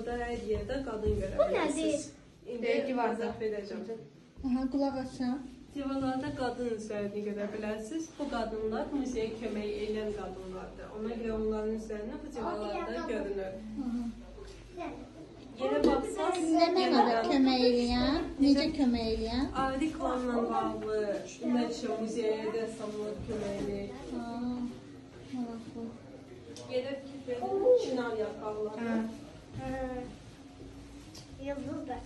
burada hər yerdə qadın görə bilərsiniz. İndi vəzət verəcəm. Aha, qulaq açam. Divarlarda qadın üzlərini görə bilərsiniz. Bu qadınlar muzeyə kömək edən qadınlardır. Ona görə onların üzərini bu divarlarda görünür. Yerə baxsaq, Nə mənada kömək eləyən? Necə kömək eləyən? reklamla bağlı, muzeyə rəssamlar kömək eləyir. Maraqlı. Yerə çinar yapraqları. Yıldızlar.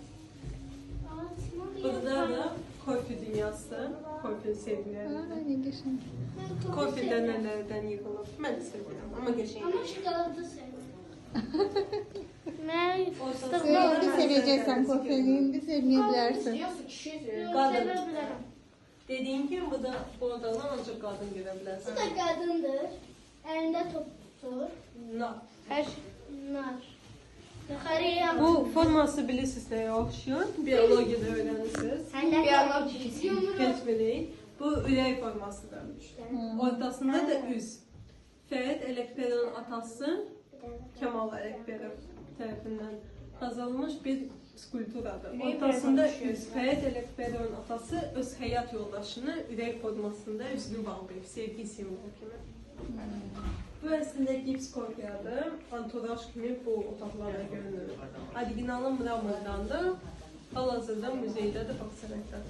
Burada da kofe dünyasıdır. Kofe sevgiləri. Ne geçen. Kofe dənələrdən yığılıb. Mən də sevirəm, amma qəşəng. Ama çikolata seviyorum. Ben Indi seveceksen kofeini sevmeyebilirsin. Qadın. Dediyim ki, bu da oradan ancaq qadın görə bilərsən. Bu da kadındır. Elinde top tutur. Nar. Nar. Yukarıya Bu forması bilirsiniz nəyə oxşuyur? Biologiyada öyrənirsiniz. Keçməlik. Bu ürək formasıdır. Ortasında da üz. Fərid Ələkbərənin atası Kemal Ələkbərə tərəfindən qazanılmış bir skulpturadır. Ortasında üz. Fərid Ələkbərənin atası öz həyat yoldaşını ürək formasında üzünü bağlayıb, sevgi simvolu kimi. Bu əslində gips kopyadır. Anturaj kimi bu otaqlarda görünür. Originalı mramordandır. Hal-hazırda muzeydə də bax sənətdə.